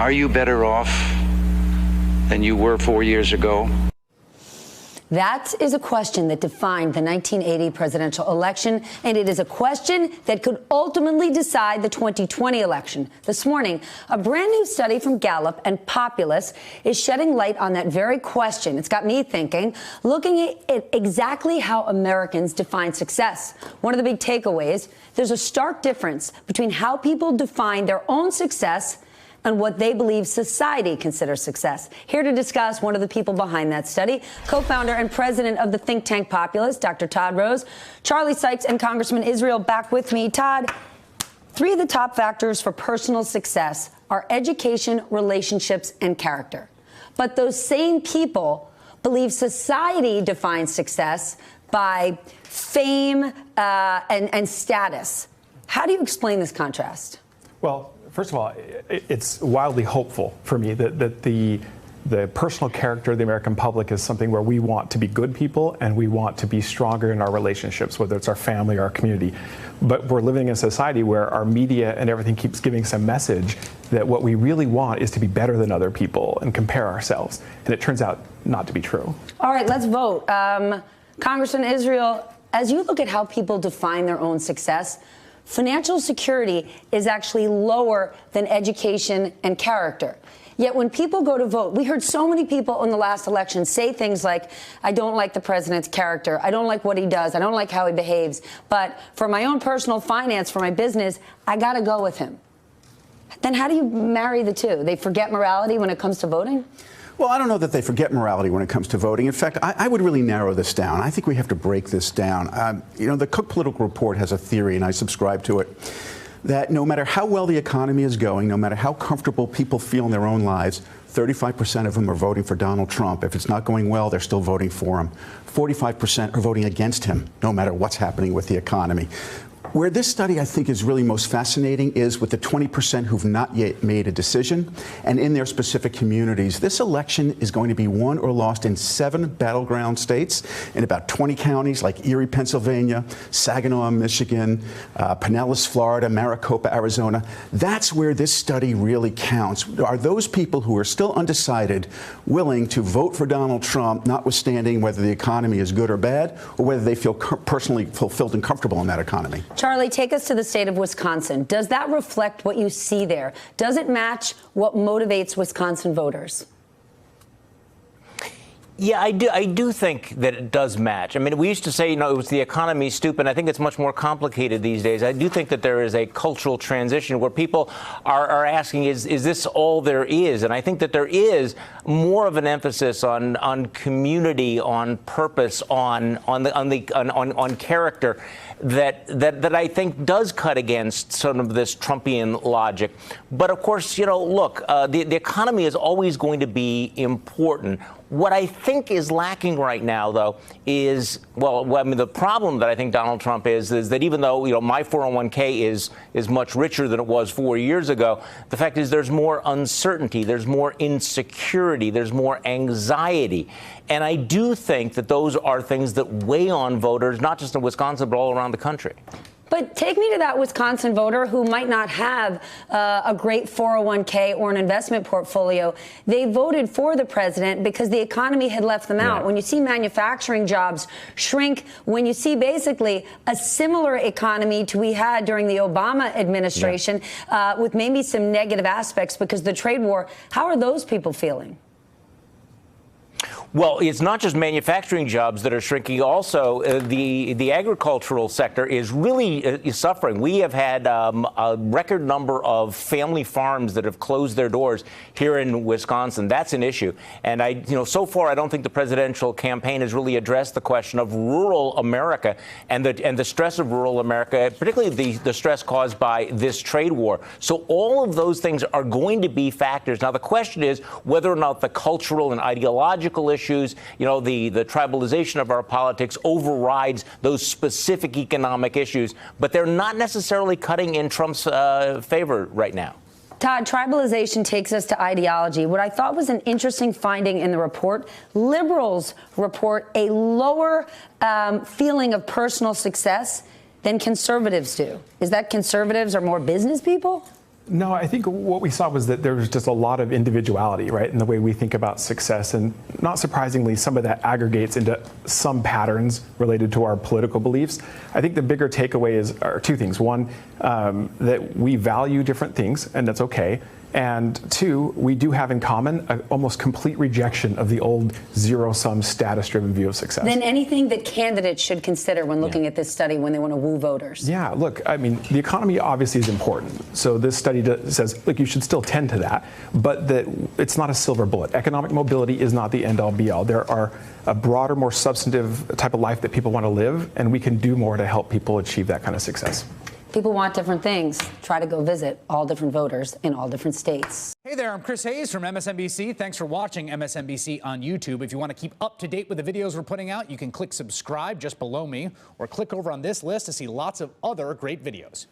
Are you better off than you were 4 years ago? That is a question that defined the 1980 presidential election, and it is a question that could ultimately decide the 2020 election. This morning, a brand new study from Gallup and Populous is shedding light on that very question. It's got me thinking, looking at exactly how Americans define success. One of the big takeaways, there's a stark difference between how people define their own success and what they believe society considers success. Here to discuss one of the people behind that study, co-founder and president of the think tank Populous, Dr. Todd Rose, Charlie Sykes, and Congressman Israel back with me. Todd, 3 of the top factors for personal success are education, relationships, and character. But those same people believe society defines success by fame and status. How do you explain this contrast? Well, first of all, it's wildly hopeful for me that the personal character of the American public is something where we want to be good people and we want to be stronger in our relationships, whether it's our family or our community. But we're living in a society where our media and everything keeps giving us a message that what we really want is to be better than other people and compare ourselves. And it turns out not to be true. All right, let's vote. Congressman Israel, as you look at how people define their own success, financial security is actually lower than education and character. Yet when people go to vote, we heard so many people in the last election say things like, I don't like the president's character, I don't like what he does, I don't like how he behaves, but for my own personal finance, for my business, I got to go with him. Then how do you marry the two? They forget morality when it comes to voting? Well, I don't know that they forget morality when it comes to voting. In fact, I would really narrow this down. I think we have to break this down. The Cook Political Report has a theory, and I subscribe to it, that no matter how well the economy is going, no matter how comfortable people feel in their own lives, 35% of them are voting for Donald Trump. If it's not going well, they're still voting for him. 45% are voting against him, no matter what's happening with the economy. Where this study, I think, is really most fascinating is with the 20% who've not yet made a decision, and in their specific communities. This election is going to be won or lost in 7 battleground states, in about 20 counties like Erie, Pennsylvania, Saginaw, Michigan, Pinellas, Florida, Maricopa, Arizona. That's where this study really counts. Are those people who are still undecided willing to vote for Donald Trump, notwithstanding whether the economy is good or bad, or whether they feel personally fulfilled and comfortable in that economy? Charlie, take us to the state of Wisconsin. Does that reflect what you see there? Does it match what motivates Wisconsin voters? Yeah, I do think that it does match. I mean, we used to say, it was the economy, stupid. I think it's much more complicated these days. I do think that there is a cultural transition where people are asking, is this all there is? And I think that there is more of an emphasis on community, on purpose, on character that I think does cut against some of this Trumpian logic. But of course, look, the economy is always going to be important. What I think is lacking right now, though, is, the problem that I think Donald Trump is that even though, my 401k is much richer than it was 4 years ago, the fact is there's more uncertainty, there's more insecurity, there's more anxiety. And I do think that those are things that weigh on voters, not just in Wisconsin, but all around the country. But take me to that Wisconsin voter who might not have a great 401k or an investment portfolio. They voted for the president because the economy had left them out. When you see manufacturing jobs shrink, when you see basically a similar economy to we had during the Obama administration, with maybe some negative aspects because of the trade war, how are those people feeling? Well, it's not just manufacturing jobs that are shrinking. Also, the agricultural sector is really suffering. We have had a record number of family farms that have closed their doors here in Wisconsin. That's an issue. And so far, I don't think the presidential campaign has really addressed the question of rural America and the stress of rural America, particularly the stress caused by this trade war. So all of those things are going to be factors. Now, the question is whether or not the cultural and ideological issues, the tribalization of our politics overrides those specific economic issues, but they're not necessarily cutting in Trump's favor right now. Todd, tribalization takes us to ideology. What I thought was an interesting finding in the report, liberals report a lower feeling of personal success than conservatives do. Is that conservatives are more business people? No, I think what we saw was that there was just a lot of individuality, right, in the way we think about success. And not surprisingly, some of that aggregates into some patterns related to our political beliefs. I think the bigger takeaway are two things. One, that we value different things, and that's okay. And two, we do have in common an almost complete rejection of the old zero-sum status-driven view of success. Then anything that candidates should consider when looking at this study when they want to woo voters? Yeah, look, I mean, the economy obviously is important. So this study says, look, you should still tend to that, but that it's not a silver bullet. Economic mobility is not the end-all, be-all. There are a broader, more substantive type of life that people want to live, and we can do more to help people achieve that kind of success. People want different things. Try to go visit all different voters in all different states. Hey there, I'm Chris Hayes from MSNBC. Thanks for watching MSNBC on YouTube. If you want to keep up to date with the videos we're putting out, you can click subscribe just below me or click over on this list to see lots of other great videos.